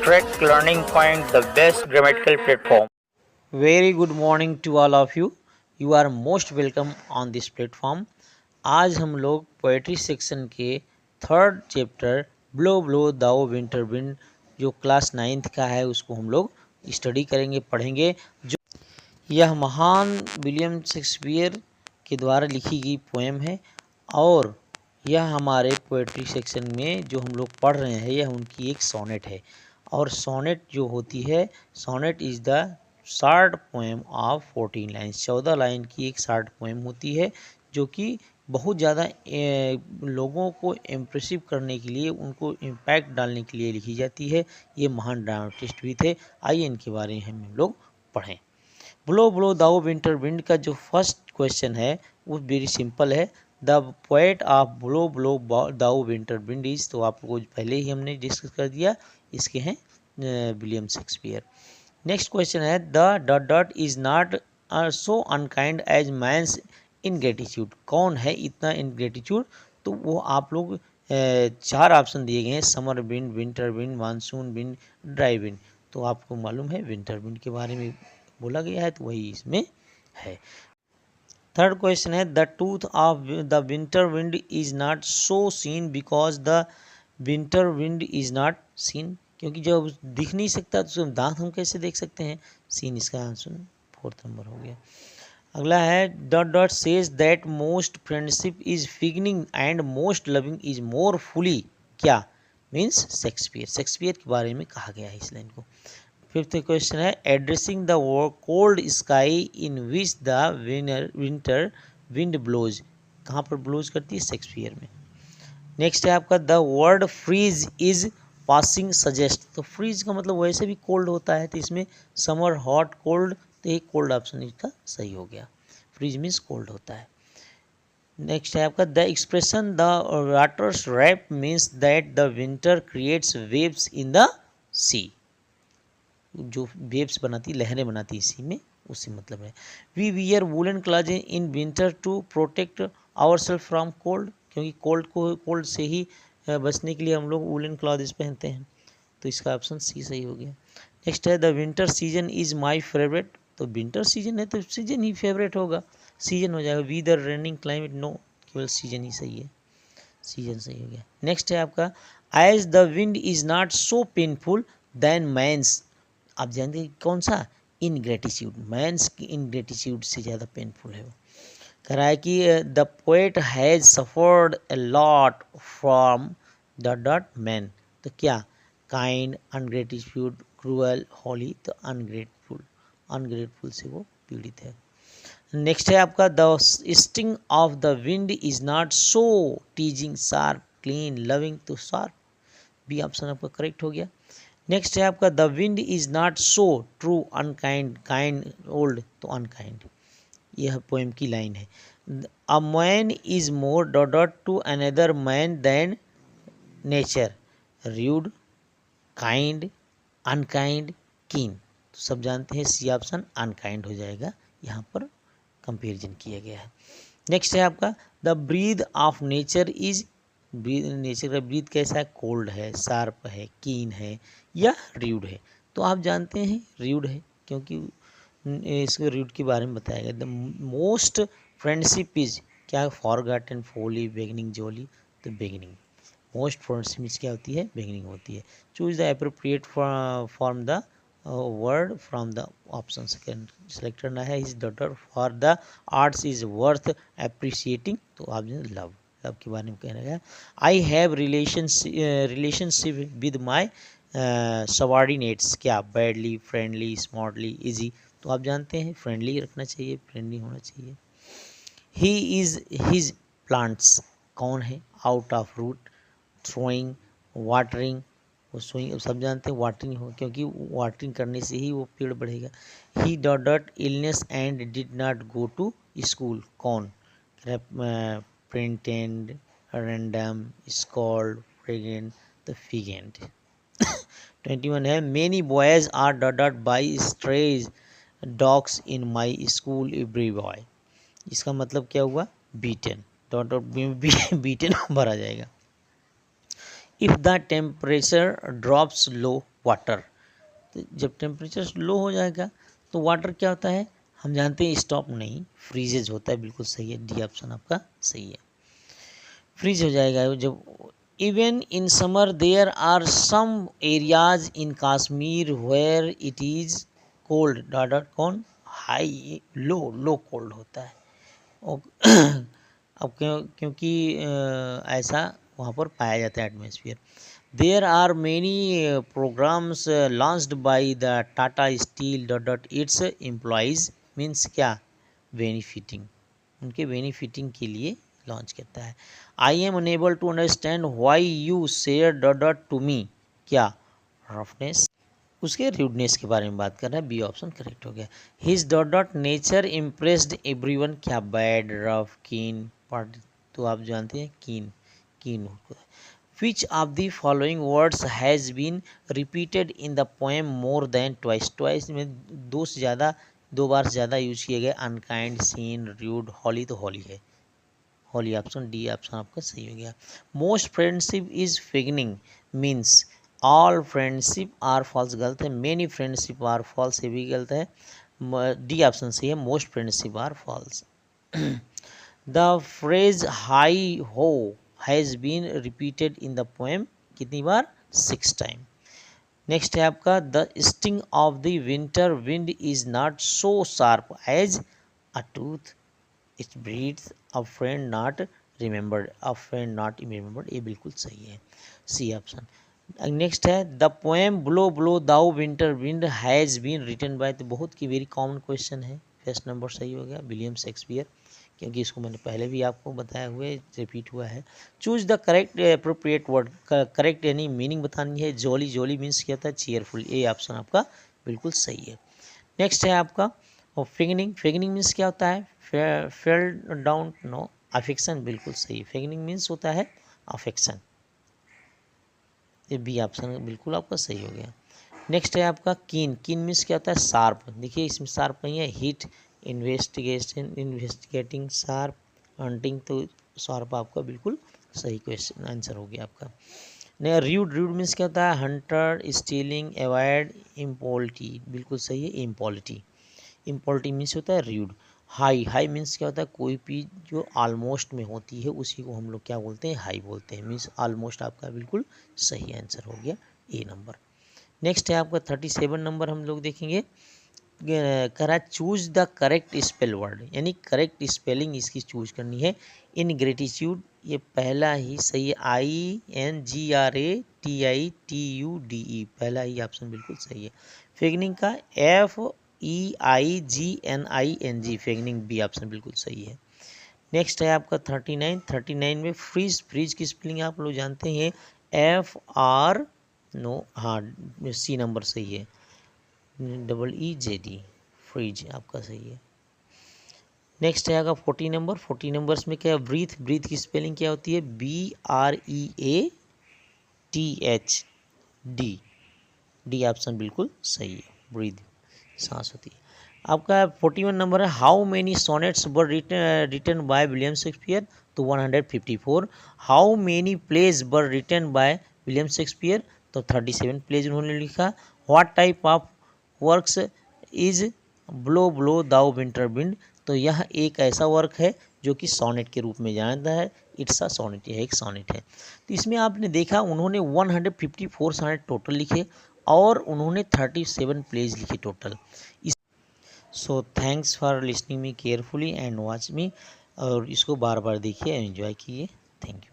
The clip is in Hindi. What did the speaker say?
Correct Learning Point, the best grammatical platform. Very good morning to all of you. You are most welcome on this platform. आज हम लोग पोएट्री सेक्शन के third chapter blow blow thou winter wind जो क्लास 9th का है उसको हम लोग स्टडी करेंगे, पढ़ेंगे. जो यह महान विलियम शेक्सपियर के द्वारा लिखी गई पोएम है और यह हमारे पोएट्री सेक्शन में जो हम लोग पढ़ रहे हैं यह उनकी एक सोनेट है. और सोनेट जो होती है, sonnet is the short poem of 14 lines, 14 line की एक शार्ट पोएम होती है जो कि बहुत ज़्यादा लोगों को इम्प्रेसिव करने के लिए, उनको इम्पैक्ट डालने के लिए लिखी जाती है. ये महान ड्रामेटिस्ट भी थे. आइए इनके बारे में हम लोग पढ़ें. Blow blow thou winter wind का जो फर्स्ट क्वेश्चन है वो वेरी सिंपल है. The poet of blow blow thou winter wind is, तो आपको पहले ही हमने डिस्कस कर दिया, इसके हैं विलियम शेक्सपियर. नेक्स्ट क्वेश्चन है the dot dot is not so unkind as man's ingratitude. कौन है इतना इनग्रेटिट्यूड? तो वो आप लोग चार ऑप्शन दिए गए हैं, summer wind, winter wind, monsoon wind, dry wind. तो आपको मालूम है विंटर विंड के बारे में बोला गया है, तो वही इसमें है. थर्ड क्वेश्चन है the tooth of the winter wind is not so seen because the winter wind is not seen. क्योंकि जब दिख नहीं सकता तो दांत हम कैसे देख सकते हैं? सीन इसका आंसर फोर्थ नंबर हो गया. अगला है dot dot says that most friendship is beginning and most loving is more fully. क्या मीन्स? शेक्सपियर. शेक्सपियर के बारे में कहा गया है इस लाइन को. फिफ्थ क्वेश्चन है addressing the cold sky in which the winter wind blows. कहाँ पर ब्लोज करती है? शेक्सपियर में. नेक्स्ट है आपका the word freeze is passing suggest. तो फ्रीज का मतलब वैसे भी कोल्ड होता है, तो इसमें समर, हॉट, कोल्ड, तो एक कोल्ड ऑप्शन इसका सही हो गया. फ्रीज मीन्स कोल्ड होता है. नेक्स्ट है आपका the expression the waters warp means that the winter creates waves in the sea. जो वेव्स बनाती, लहरें बनाती इसी में, उसी मतलब है. We wear woollen cloth in winter to protect our self from cold. क्योंकि कोल्ड से ही बचने के लिए हम लोग वुलन क्लॉथ्स पहनते हैं, तो इसका ऑप्शन सी सही हो गया. नेक्स्ट है the winter season is my favourite. तो विंटर सीजन है तो सीजन ही फेवरेट होगा, सीजन हो जाएगा. वीदर, रेनिंग, क्लाइमेट, नो, केवल सीजन ही सही है, सीजन सही हो गया. नेक्स्ट है आपका as the wind is not so painful than man's. आप जानते हैं कौन सा? इनग्रेटिट्यूड. मैंस की इनग्रेटिट्यूड से ज़्यादा पेनफुल है वो. कह रहा है कि the poet has suffered a lot from dot dot man. तो क्या? काइंड, अनग्रेटिट्यूड, क्रूअल, हॉली. तो अनग्रेटफुल से वो पीड़ित है. नेक्स्ट है आपका the sting of the wind is not so टीजिंग, sharp, clean, loving. तो शार्प, बी ऑप्शन आपका करेक्ट हो गया. नेक्स्ट है आपका the wind is not so true unkind, kind, old. तो अनकाइंड, यह पोएम की लाइन है. A man is more dot dot to another man than nature, rude, kind, unkind, keen. तो सब जानते हैं सी ऑप्शन अनकाइंड हो जाएगा, यहाँ पर कंपेरिजन किया गया है. नेक्स्ट है आपका the breath of nature is, nature का ब्रीथ कैसा है? कोल्ड है, शार्प है, कीन है, या रूड है. तो आप जानते हैं रूड है, क्योंकि इसको रूड के बारे में बताया गया. द मोस्ट फ्रेंडशिप इज क्या? Forgotten, folly, beginning, jolly. तो बिगिनिंग. मोस्ट फ्रेंडशिप क्या होती है? बिगिनिंग होती है. Choose the appropriate form the word from the option. Select करना है. Is daughter for the arts is worth appreciating. तो आप लव, लव के बारे में कहना गया. I have relationship with my subordinates. क्या? Badly, friendly, smartly, easy. तो आप जानते हैं फ्रेंडली रखना चाहिए, फ्रेंडली होना चाहिए. He is his plants. कौन है? Out of root, throwing, watering. वो सोइंग सब जानते हैं वाटरिंग हो, क्योंकि वाटरिंग करने से ही वो पेड़ बढ़ेगा. He dot dot illness and did not go to school. कौन? Pretended, random, scold, fragrant. The feigned. 21 है many boys are dot dot by stray dogs in my school every boy. इसका मतलब क्या हुआ? बीटन. डॉट डॉट बीटन भरा जाएगा. If the temperature drops low water. तो जब टेम्परेचर लो हो जाएगा तो वाटर क्या होता है, हम जानते हैं स्टॉप नहीं, फ्रीजेज होता है। बिल्कुल सही है, डी ऑप्शन आपका सही है, फ्रीज हो जाएगा जब। Even in summer there are some areas in Kashmir where it is cold dot dot कौन हाई लो, लो कोल्ड होता है। अब क्योंकि ऐसा वहाँ पर पाया जाता है atmosphere. There are many programmes launched by the Tata steel dot dot its employees, means क्या, बेनिफिटिंग, उनके बेनिफिटिंग के लिए लॉन्च करता है। I am unable to understand why you share dot dot to me, क्या, रफनेस, उसके रूडनेस के बारे में बात कर रहा है, बी ऑप्शन करेक्ट हो गया। His dot dot nature impressed everyone, क्या, बैड, रफ, कीन, पार्ट, तो आप जानते हैं कीन, कीन होता है। Which of the following words has been repeated in the poem more than twice, twice में दो से ज़्यादा, दो बार से ज़्यादा यूज किए गए, अनकाइंड, सीन, र्यूड, हॉली, तो हॉली है, हॉली ऑप्शन डी ऑप्शन आपका सही हो गया। Most friendship is feigning means all friendship are false, गलत है। मेनी फ्रेंडशिप आर फॉल्स, ये भी गलत है, डी ऑप्शन सही है, most friendship are false. The phrase heigh ho has been repeated in the poem, कितनी बार, 6 टाइम। नेक्स्ट है आपका the sting of the winter wind is not so sharp as a tooth, it breeds a friend not remembered, a friend not remembered, ये बिल्कुल सही है, सी ऑप्शन। नेक्स्ट है the poem blow blow thou winter wind has been written by, तो बहुत की वेरी कॉमन क्वेश्चन है, फर्स्ट नंबर सही हो गया, विलियम शेक्सपियर, क्योंकि इसको मैंने पहले भी आपको बताया हुए, रिपीट हुआ है। Choose the correct appropriate word, correct यानी मीनिंग बतानी है। जॉली, जॉली मीन्स क्या होता है, चीयरफुल, ये ऑप्शन आपका बिल्कुल सही है। नेक्स्ट है आपका और फिगनिंग, फिगनिंग मीन्स क्या होता है, फेल डाउन, नो, अफेक्शन, बिल्कुल सही, फिगनिंग मीन्स होता है अफेक्शन, ये बी ऑप्शन बिल्कुल आपका सही हो गया। नेक्स्ट है आपका कीन, कीन मीन्स क्या होता है, शार्प, देखिए इसमें शार्प नहीं है, hit, investigation, investigating, sharp, hunting, तो शार्प आपका बिल्कुल सही क्वेश्चन आंसर हो गया आपका। नहीं, र्यूड, र्यूड मीन्स क्या होता है, हंटर, स्टीलिंग, अवॉइड, इम्पोलिटी, बिल्कुल सही है, इम्पोलिटी, इम्पोलिटी मीन्स होता है र्यूड। हाई, हाई मीन्स क्या होता है, कोई भी जो ऑलमोस्ट में होती है उसी को हम लोग क्या बोलते हैं, हाई बोलते हैं, मीन्स ऑलमोस्ट आपका बिल्कुल सही आंसर हो गया, ए नंबर। नेक्स्ट है आपका 37 नंबर हम लोग देखेंगे, करा choose the correct spell word, यानी करेक्ट स्पेलिंग इसकी चूज करनी है। इन ग्रेटिट्यूड, ये पहला ही सही है, INGRATITUDE, पहला ही ऑप्शन बिल्कुल सही है। फिगनिंग का FEIGNING, फिगनिंग, बी ऑप्शन बिल्कुल सही है। नेक्स्ट है आपका 39, 39 में फ्रीज, फ्रीज की स्पेलिंग आप लोग जानते हैं, FR, नो, हाँ, सी नंबर सही है, EEJD, फ्रीज आपका सही है। नेक्स्ट है आपका 40 नंबर, 40 नंबर्स में क्या है, ब्रीथ, ब्रीथ की स्पेलिंग क्या होती है, BREATH, डी ऑप्शन बिल्कुल सही है, ब्रीथ, सांस होती है। आपका 41 नंबर है, how many sonnets were written by William Shakespeare, तो 154। How many plays were written by William Shakespeare, तो 37 प्लेज उन्होंने लिखा। What type of works is blow blow thou winter wind, तो यह एक ऐसा वर्क है जो कि सोनेट के रूप में जाना जाता है, इट्स अ सोनेट, यह एक सोनेट है। तो इसमें आपने देखा उन्होंने 154 सोनेट टोटल लिखे और उन्होंने 37 प्लेज लिखे total. So thanks for listening me carefully and watch मी, और इसको बार बार देखिए, एंजॉय कीजिए, थैंक यू।